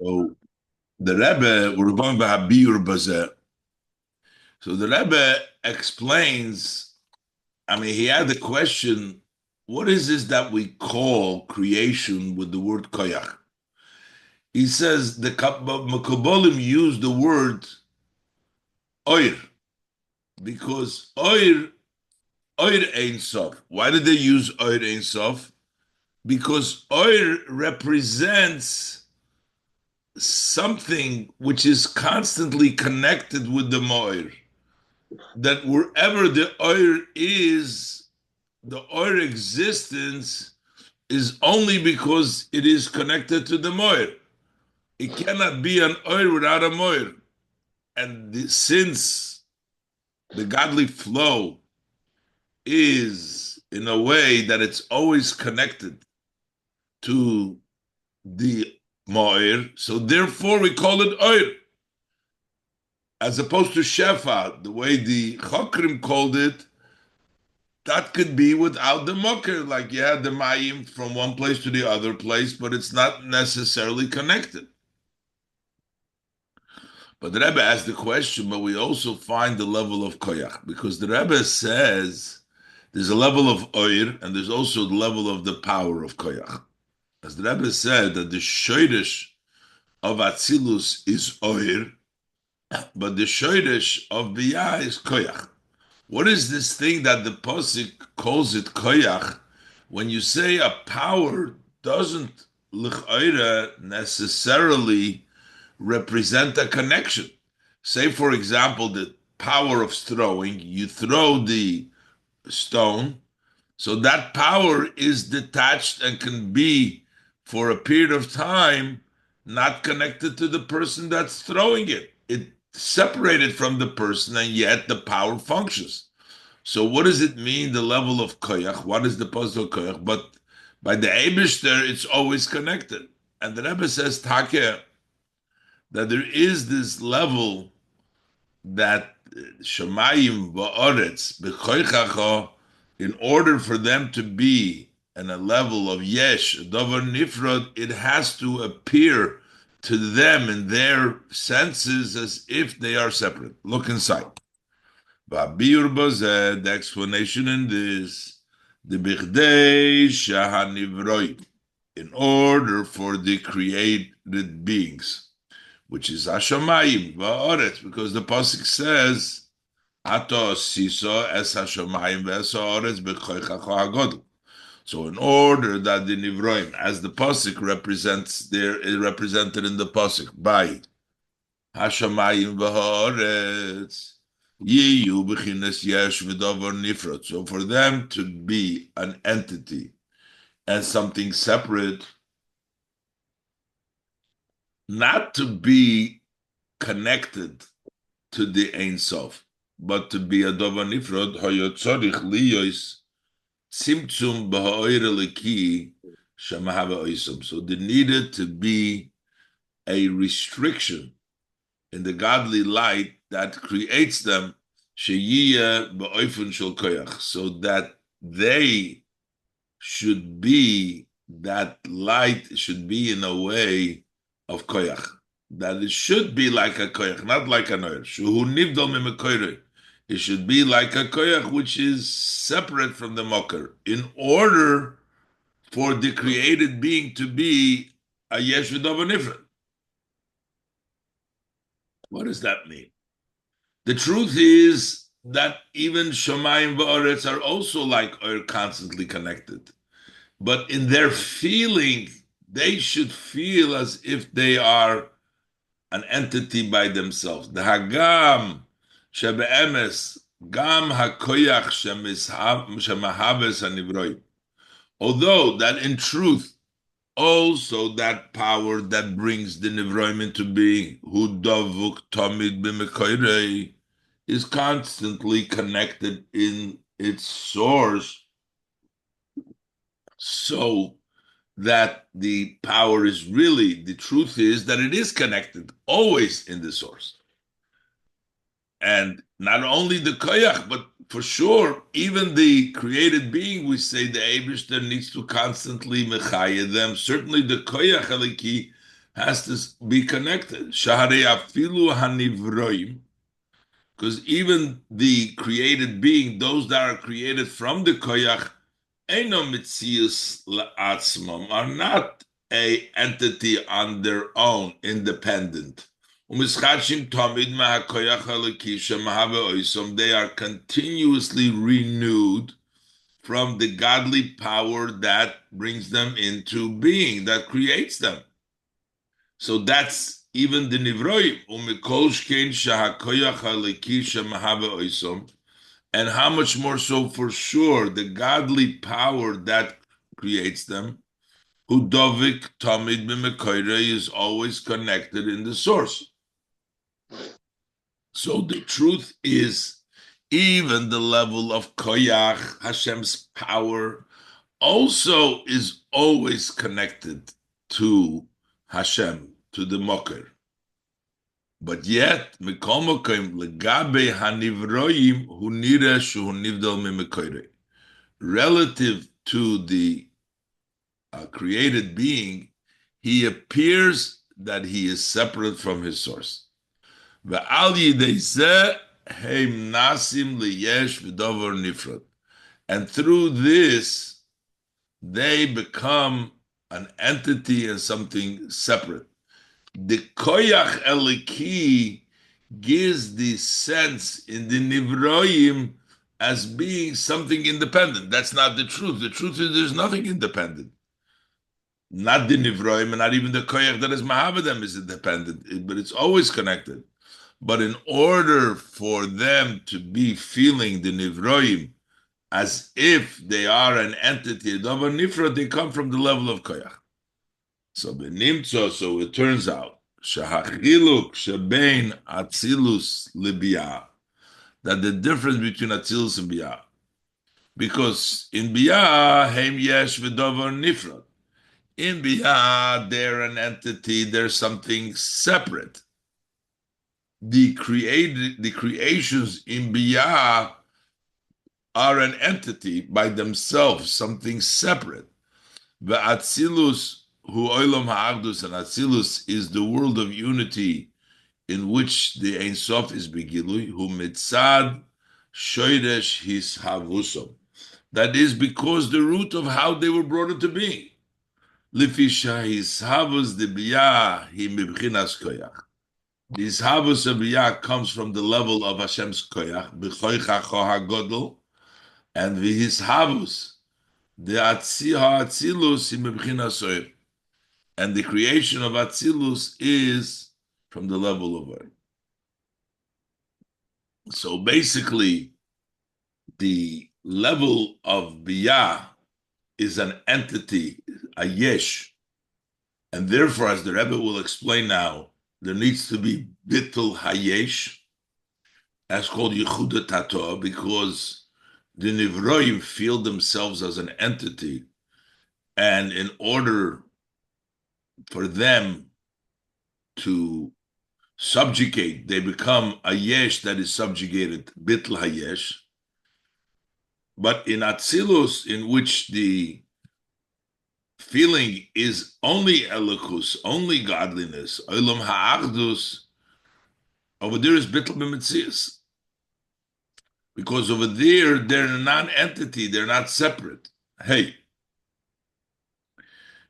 So the Rebbe, we're going by Habir Bazeh. So the Rebbe explains, he had the question, what is this that we call creation with the word koyach? He says the Mekabolim use the word oir because oir ein sof. Why did they use oir ein sof? Because oir represents something which is constantly connected with the moir. That wherever the oir is, the oir existence is only because it is connected to the moir. It cannot be an oir without a moir. And since the godly flow is in a way that it's always connected to the moir, so therefore we call it oir. As opposed to shefa, the way the chokrim called it, that could be without the mucker, like you had the mayim from one place to the other place, but it's not necessarily connected. But the Rebbe asked the question, but we also find the level of koyach, because the Rebbe says there's a level of oir, and there's also the level of the power of koyach. As the Rebbe said that the shoydish of Atzilus is oir, but the shoydish of Biyah is koyach. What is this thing that the Pasuk calls it koyach? When you say a power doesn't l'chayra necessarily represent a connection. Say, for example, the power of throwing, you throw the stone, so that power is detached and can be, for a period of time, not connected to the person that's throwing it. It's separated from the person, and yet the power functions. So what does it mean, the level of koyach? What is the puzzle koyach? But by the Eibishter, it's always connected. And the Rebbe says, Take, that there is this level that Shemayim va'aretz b'koychacha, in order for them to be in a level of yesh, davar nifrod, it has to appear to them in their senses as if they are separate. Look inside. The explanation in this, the bichdei shahanivroim, in order for the created beings, which is Hashamayim va'aretz, because the pasuk says, "Ato siso es Hashamayim ve'esaretz b'choichacho hagodl." So, in order that the nivroim, as the pasuk represents, there is represented in the pasuk by Hashamayim v'haaretz, yiyu b'chinas yesh v'davar nifrod. So, for them to be an entity and something separate, not to be connected to the Ein Sof, but to be a davar nifrod, hayotzorich liyos tzimtzum b'ha'oir eliki shemahava oisum. So there needed to be a restriction in the godly light that creates them, sheyiyah ba'oifun shel koyach, so that they should be, that light should be in a way of koyach, that it should be like a koyach, not like an oir. Shuhu nivdal mimekoyre. It should be like a koyach, which is separate from the mocker, in order for the created being to be a yesh v'davar nifrod. What does that mean? The truth is that even Shemayim va'aretz are also like oir, constantly connected. But in their feeling, they should feel as if they are an entity by themselves. The Hagam shebe'emes gam hakoyach shemahaves hanivroim. Although that in truth, also that power that brings the nivroim into being, hu davuk tamid b'mekoyrei, is constantly connected in its source, so that the power is really, the truth is that it is connected always in the source. And not only the koyach, but for sure, even the created being, we say the Eibishter needs to constantly mechaya them. Certainly the koyach aliki has to be connected. Shaharei afilu hanivroim, because even the created being, those that are created from the koyach, eno mitzius la'atzmam, are not a entity on their own, independent. Umischachim tamid mahakoyach halakisha mahave oisom, they are continuously renewed from the godly power that brings them into being, that creates them. So that's even the nivroim. Umikol shkein shahakoyach haleki shemahave oisom, and how much more so for sure the godly power that creates them. Who dovik tamid b'mekoire is always connected in the source. So the truth is, even the level of koyach, Hashem's power, also is always connected to Hashem, to the Moker. But yet, mikol mokim legabe hanivroim hu nira shu nivdal mimekoire. Relative to the created being, he appears that he is separate from his source. Ve'al yidei zeh heim nasim liyesh v'dover nifrod. And through this, they become an entity and something separate. The koyach eliki gives the sense in the nivroim as being something independent. That's not the truth. The truth is there's nothing independent. Not the nivroim and not even the koyach that is mahavadem is independent, but it's always connected. But in order for them to be feeling the nivroim as if they are an entity, davar nifrod, they come from the level of koyach. So it turns out shahachiluk shebein atzilus libiyah, that the difference between atzilus and biyah, because in biyah heim yesh v'davar nifrod. In biyah they're an entity, there's something separate. The creations in biyah are an entity by themselves, something separate. The Atzilus, hu olam ha'achdus, and Atzilus is the world of unity in which the Ein Sof is begilui, hu mitzad shoyresh his havusom. That is because the root of how they were brought into being. Lifisha his havus de biyah hi mibchinas koyach. This havus of biyah comes from the level of Hashem's koyach, b'choichacho hagodol, and his havus, the Atzilus imebchinas oir, and the creation of Atzilus is from the level of oir. So basically, the level of biyah is an entity, a yesh, and therefore, as the Rebbe will explain now, there needs to be bittul hayesh, as called yichuda tato, because the Nivroim feel themselves as an entity, and in order for them to subjugate, they become a yesh that is subjugated, bitl hayesh. But in Atzilus, in which the feeling is only elokus, only godliness, olam ha'achdus, over there is bitl b'metzias. Because over there, they're a non-entity, they're not separate. Hey,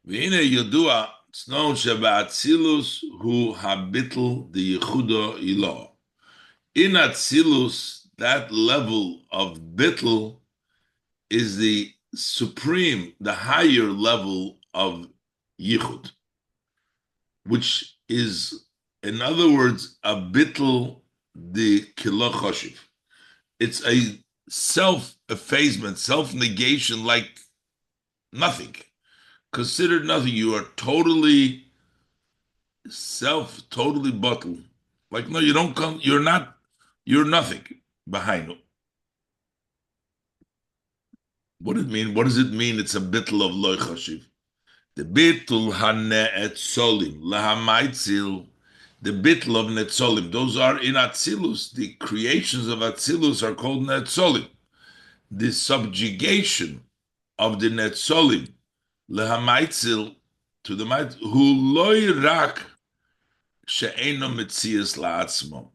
v'hine yodua, it's known she'ba'atzilus hu habitl the yichudo ilo. In Atzilus, that level of bitl is the supreme, the higher level of yichud, which is, in other words, a bitl the kilo choshiv. It's a self-effacement, self-negation, like nothing. Considered nothing. You are totally totally bottled. Like, no, you don't come, you're nothing behind. What does it mean? What does it mean? It's a bittul of loy chashiv. The bittul ha-ne'etzolim, lahamaitzil, the bittul of netzolim. Those are in Atzilus. The creations of Atzilus are called netzolim. The subjugation of the netzolim, lahamaitzil, to the might who loy rak she'eno metzias la'atzmo.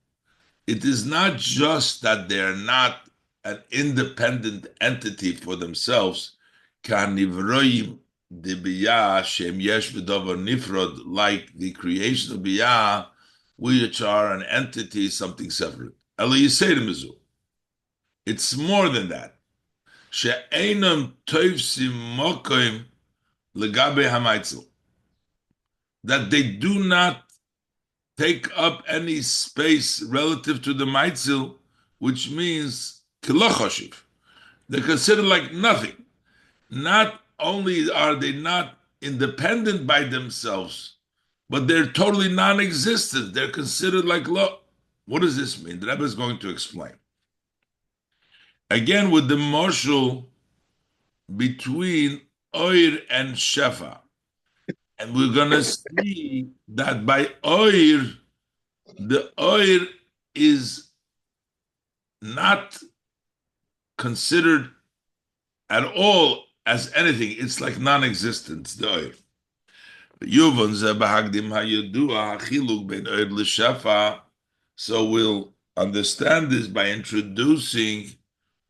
It is not just that they're not an independent entity for themselves, kanivroim de biyah shem yesh v'dover nifrod, like the creation of biyah, which are an entity, something separate. Ela yisayim mizu. It's more than that. She'enam tovsim mokoim legabe hamaitzel. That they do not take up any space relative to the maitzel, which means kilachoshiv. They're considered like nothing. Not only are they not independent by themselves, but they're totally non-existent. They're considered like lo. What does this mean? The Rebbe is going to explain. Again, with the marshal between oir and shefa. And we're going to see that by oir, the oir is not considered at all as anything. It's like non-existent, the oir. So we'll understand this by introducing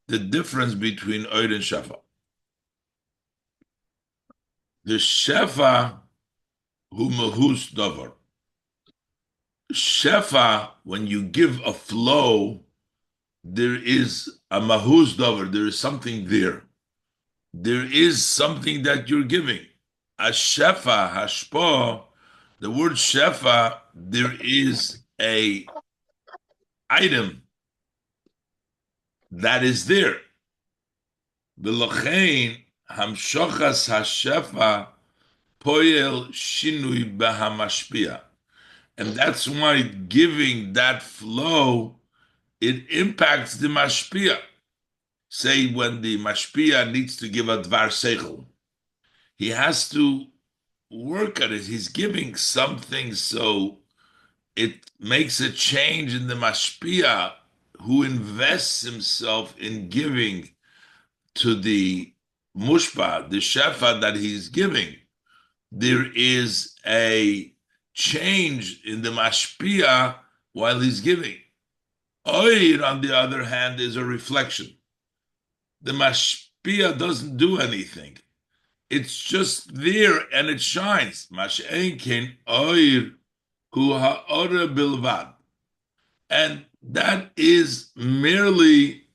the difference between oir and shefa. The shefa hu mahus davar. Shefa, when you give a flow, there is a mahus davar. There is something there. There is something that you're giving. A shefa, hashpa, the word shefa, there is a item that is there. V'lochein hamshochas hashefa poyel shinui bahamashpia. And that's why giving that flow, it impacts the mashpia. Say when the mashpia needs to give a dvar seichel, he has to work at it. He's giving something, so it makes a change in the mashpia who invests himself in giving to the mushpa, the shefa that he's giving. There is a change in the mashpia while he's giving. Oir, on the other hand, is a reflection. The mashpia doesn't do anything. It's just there and it shines. Mash'en ken oir hu ha'ora bilvad. And that is merely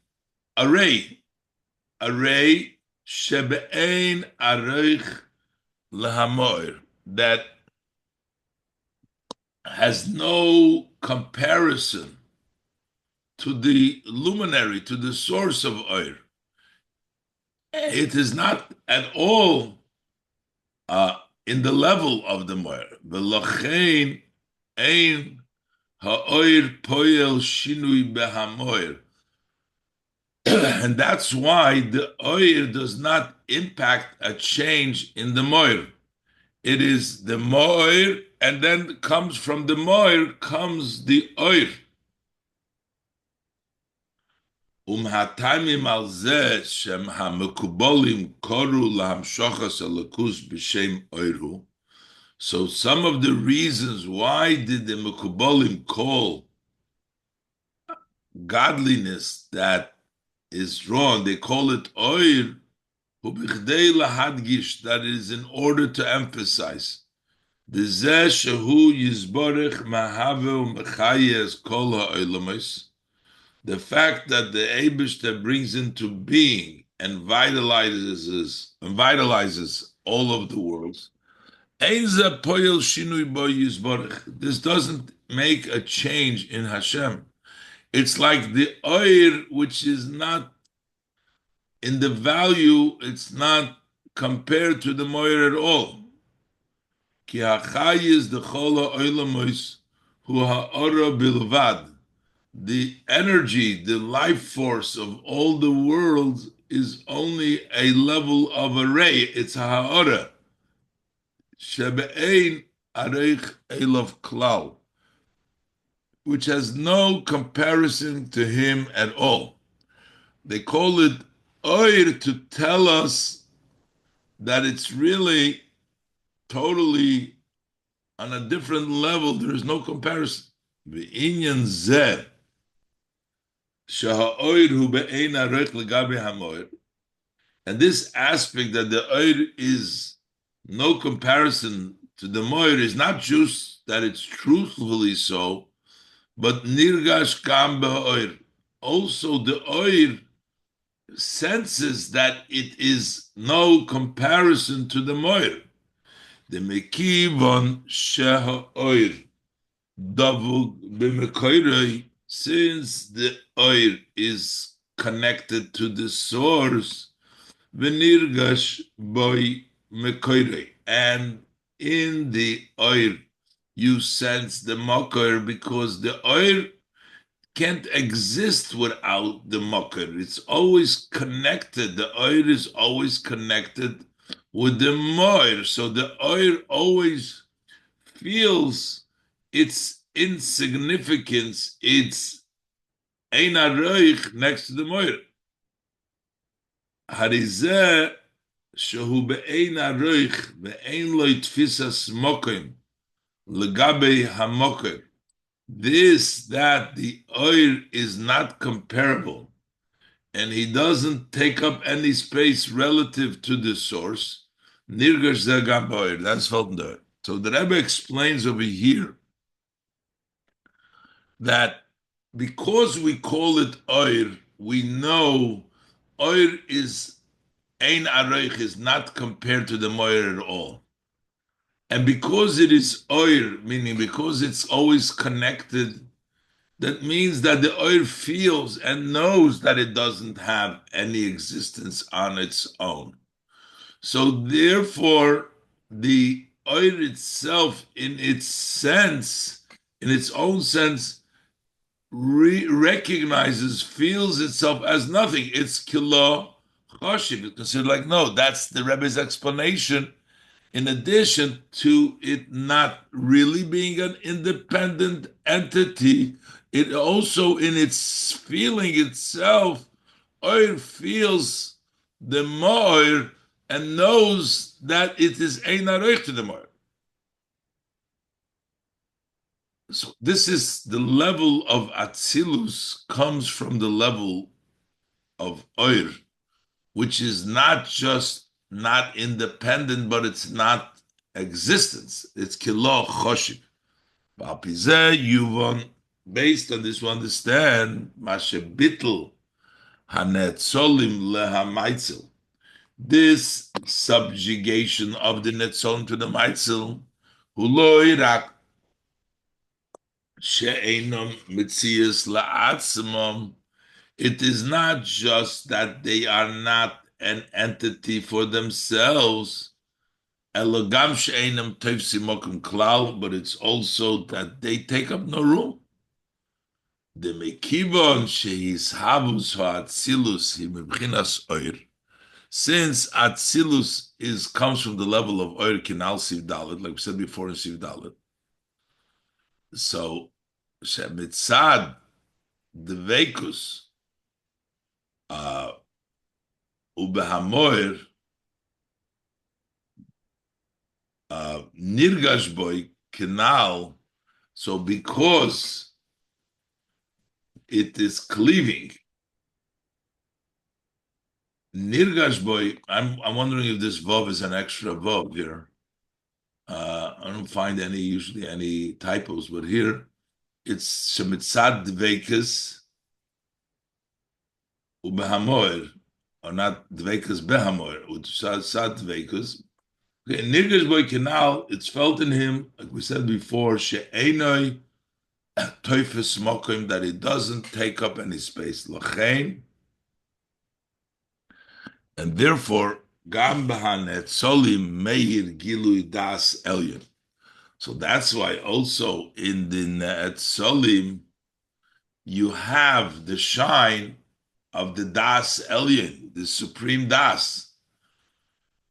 a ray. A ray shebe'ein areich lehamoir. That has no comparison to the luminary, to the source of oir. It is not at all in the level of the moir. V'lochein ein ha'oir poyel shinui behamoir. And that's why the oir does not impact a change in the moir. It is the moir, and then comes from the moir comes the oir. Hatamim al zeh shem hamekubolim koru lahamshochas alakus b'shem oiru. So some of the reasons why did the mekubolim call godliness that is wrong, they call it oir, hu bichdei lahadgish, that is in order to emphasize. The zeh shehu yizborech mahave u'mechayes kol ha'olamos. The fact that the Eibishter brings into being and vitalizes all of the worlds. This doesn't make a change in Hashem. It's like the oir, which is not in the value, it's not compared to the moir at all. Ki ha'chayis the chola oilamos hu ha'ora bilvad. The energy, the life force of all the worlds is only a level of a ray. It's a ha'ora. Shebe'ein areich elav klal, which has no comparison to him at all. They call it oir to tell us that it's really totally on a different level. There is no comparison. V'inyan zeh sheha'oir hu be'ein arech legabe hamoir. And this aspect that the oir is no comparison to the moir is not just that it's truthfully so, but nirgash kam be'oir. Also, the oir senses that it is no comparison to the moir. The mekivon sheha oir davug b'mekoirei, since the oir is connected to the source, v'nirgash boy mekoirei, and in the oir you sense the mokoir, because the oir can't exist without the makar. It's always connected. The oir is always connected with the moir. So the oir always feels its insignificance. It's ein aroich next to the moir. Harizeh shehu be'ein aroich ve'ein lo tfisas mokim legabe hamokim. This, that the oir is not comparable, and he doesn't take up any space relative to the source. Nirgash zagam oir. That's Feltendorf. So the Rebbe explains over here that because we call it oir, we know oir is ein aroich, is not compared to the moir at all. And because it is oir, meaning because it's always connected, that means that the oir feels and knows that it doesn't have any existence on its own. So therefore, the oir itself, in its sense, in its own sense, recognizes, feels itself as nothing. It's kilo choshiv. It's considered like, no, that's the Rebbe's explanation. In addition to it not really being an independent entity, it also, in its feeling itself, oir feels the moir and knows that it is ein aroich to the moir. So this is the level of Atzilus, comes from the level of oir, which is not just not independent, but it's not existence. It's kilo choshiv. Based on this, we understand mashe bittel hanetzolim lehamaitzel. This subjugation of the netzolim to the maitzel, hulo irak she'enom mitzias la'atzmom. It is not just that they are not an entity for themselves, but it's also that they take up no room. The mekivon sheis havus ha'atzilus himibchinas oir, since atzilus comes from the level of oir kinal siv dalet, like we said before in siv dalet. So shemitzad the vekus ubehamoir nirgash boy canal. So because it is cleaving, nirgash boy. I'm wondering if this vav is an extra vav here. I don't find usually any typos, but here it's shemitzad dveikus ubehamoir, or not dveikus behamoir, utzad dveikus. Okay, nirgash boy canal, it's felt in him, like we said before, she'enoi toifes mokim, that it doesn't take up any space. Lachein, and therefore, gam b'hanet solim meir gilui das elyon. So that's why also in the Netzolim you have the shine of the Das Elyon, the supreme Das.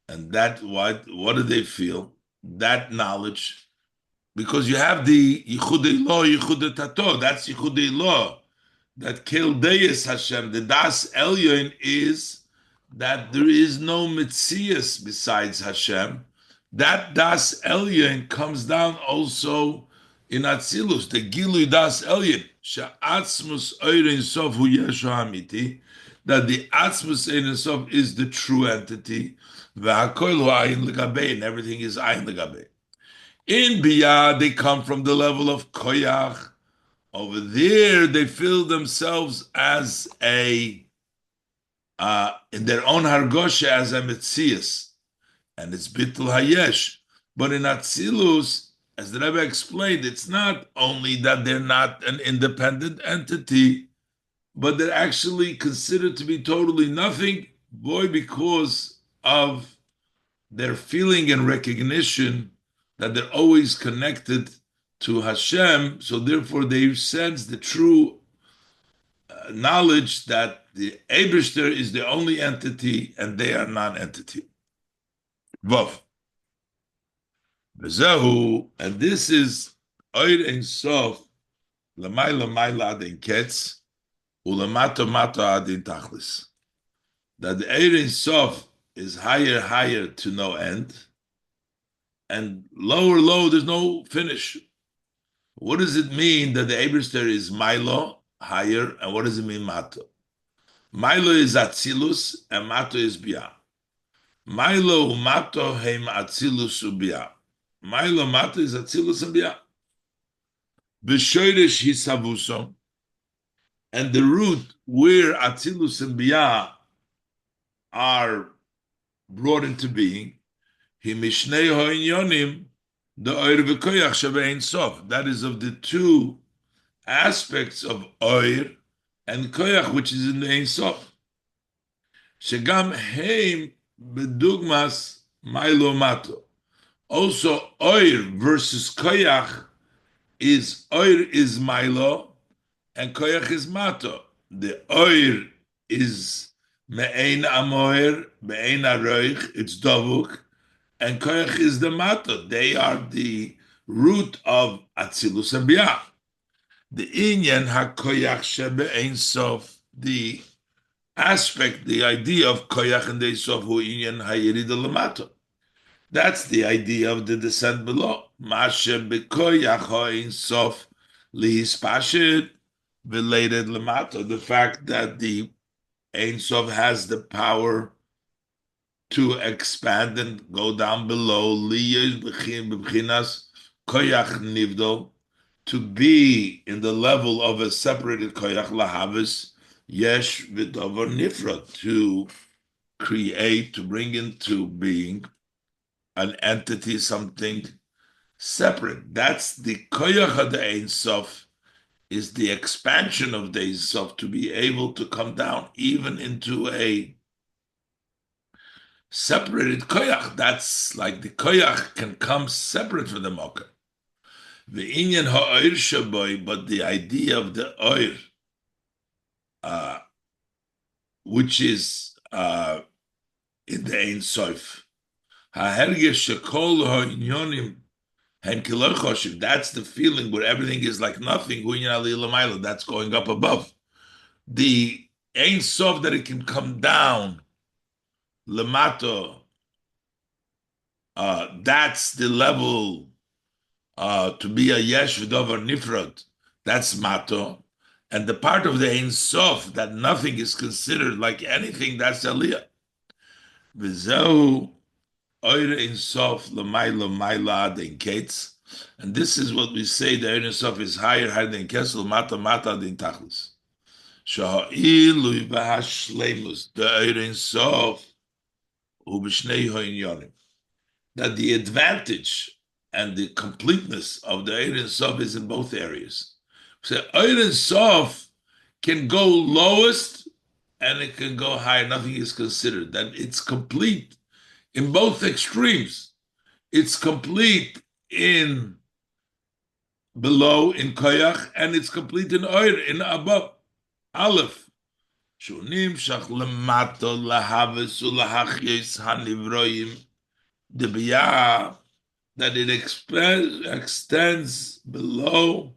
And that, what do they feel? That knowledge, because you have the Yichudei Lo, Yichudei Tato, that's Yichudei Lo, that Keldeis Hashem, the Das Elyon is that there is no Metzias besides Hashem, That Das Elyon comes down also in Atzilus, the Gilui Das Elyon, Sha'atzmus Ein Sof Hu Yeshu Hamiti, that the Atzmus Ein Sof is the true entity, V'Hakoil Hu Ayin L'Gabei, and everything is Ayin L'Gabei. In Biyah, they come from the level of Koyach. Over there, they feel themselves as in their own Hargosha as a Metzias, and it's Bittul Hayesh. But in Atzilus, as the Rebbe explained, it's not only that they're not an independent entity, but they're actually considered to be totally nothing, boy, because of their feeling and recognition that they're always connected to Hashem, so therefore they sense the true knowledge that the Eibishter is the only entity and they are non-entity. Vav. V'zehu, and this is Oir Ein Sof, L'mayla mayla adin ketz, U'lamato mato adin tachlis. That the Oir Ein Sof is higher to no end, and low, there's no finish. What does it mean that the Eibishter is Milo, higher, and what does it mean Mato? Milo is Atzilus, and Mato is Biyah. Milo Mato heim Atzilus ubiyah. Milo Mato is Atzilus and Biyah. B'shoirish hisavuso, and the root where Atzilus and Biyah are brought into being, he mishnei hoinyonim, the oir v'koyach shebein sof. That is of the two aspects of oir and koyach, which is in the Ein Sof. Shegam heim bedugmas milo mato. Also, oir versus koyach is oir is milo and koyach is mato. The oir is me'ein amoir, me'ein aroich, it's davuk, and koyach is the mato. They are the root of Atzilus and Biyah. The inyan hakoyach shebe ein sof, the aspect, the idea of koyach and the sof hu inyan hayirida lamato. That's the idea of the descent below. Mashe bekoyach ha ein sof lihispashid related lamato. The fact that the ein sof has the power to expand and go down below liyos b'chinas koyach nivdo, to be in the level of a separated koyach lahavis, yesh v'davar nifra, to create, to bring into being an entity, something separate. That's the koyach of the Ein Sof, is the expansion of the Ein Sof to be able to come down even into a separated koyach. That's like the koyach can come separate from the mocha. The inyan ha'oir shaboy, but the idea of the oir, which is in the Ein Sof, ha'hergesh shekol ha'inyonim hem kilor choshev, that's the feeling where everything is like nothing, hu'inyan ali l'mayla, that's going up above. The Ein Sof, that it can come down, lemato, that's the level to be a yesh v'dover nifrod, that's mato, and the part of the Ein Sof that nothing is considered like anything, that's aliyah. V'zeu oire Ein Sof l'mayla mayla adin ketz, and this is what we say, the Ein Sof is higher than kesel mata adin tachlis. Sha'ilui v'hashleimus, the Ein Sof hu b'shnei ha'inyonim, that the advantage and the completeness of the Ein Sof is in both areas. So Ein Sof can go lowest and it can go higher. Nothing is considered. That it's complete in both extremes. It's complete in below, in koyach, and it's complete in oir, in above. Aleph. Shunim shach lemato lahaves ulahachyes hanivroim debiyah, that it extends below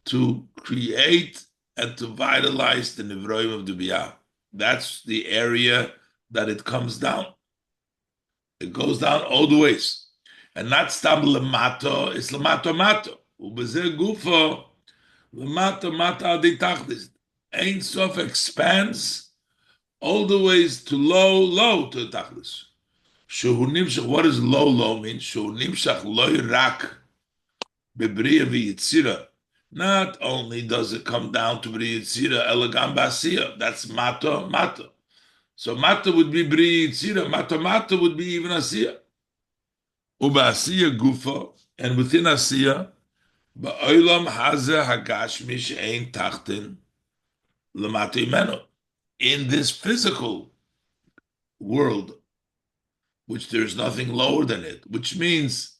to create and to vitalize the Nivroim of the Biyah. That's the area that it comes down. It goes down all the ways. and not stam lemato, it's lemato mato. Ubeze gufo, lemato mato adi tachlis. Ein Sof expands all the ways to low to tachlis. Shehu nimshach, what does low mean? Shehu nimshach loy rak bebriya v'yitzira. Not only does it come down to Bri Yitzira, Elegam Basiya, that's Mato. So Mato would be Bri Yitzira, Mato would be even Asiya. Uba Asiya Gufa, and within Asiya, Ba'olam Hazeh Hagashmi She'ein Tachtin L'Mato Imenu. In this physical world, which there's nothing lower than it, which means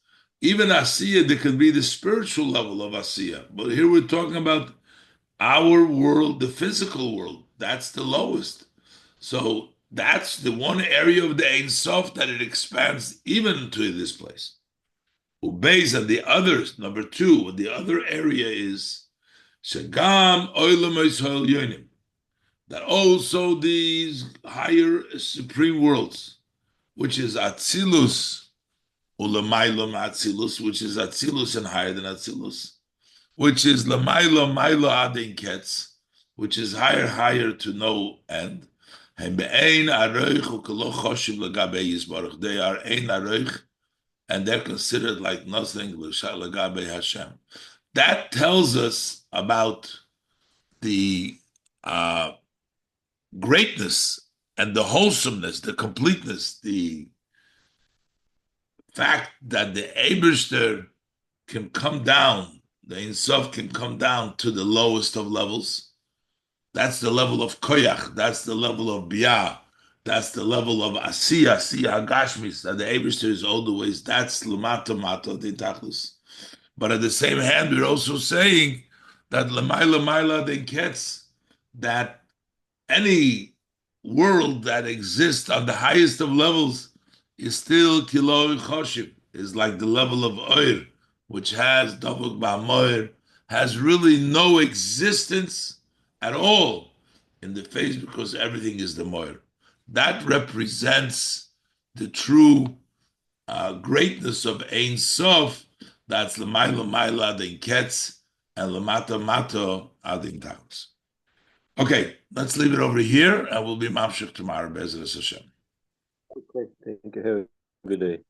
even Asiya, there could be the spiritual level of Asiya. But here we're talking about our world, the physical world. That's the lowest. So that's the one area of the Ein Sof that it expands even to this place. Ubeis and the others, number two, the other area is Shagam Oilam Yisrael Yonim. That also these higher supreme worlds, which is Atzilus, Ulamailum Atzilus, which is Atzilus and higher than Atzilus, which is Lamailo Mailo Adin Ketz, which is higher to no end. They are ein aroich, and they're considered like nothing l'gabe Hashem. That tells us about the greatness and the wholesomeness, the completeness, the fact that the Eibishter can come down, the Ein Sof can come down to the lowest of levels. That's the level of koyach. That's the level of biyah. That's the level of asiya hagashmis. That the Eibishter is all the ways. That's l'mato mato de tachlis. But at the same hand, we're also saying that l'mayla de ketz, that any world that exists on the highest of levels is still kiloi choshim, is like the level of oir, which has davuk ba'moir, has really no existence at all in the face because everything is the moir. That represents the true greatness of Ein Sof. That's l'mayla adin ketz and l'mata mato adin tachlis. Okay, let's leave it over here, and we'll be mamshich tomorrow. Be'ezras Hashem. Okay, thank you. Have a good day.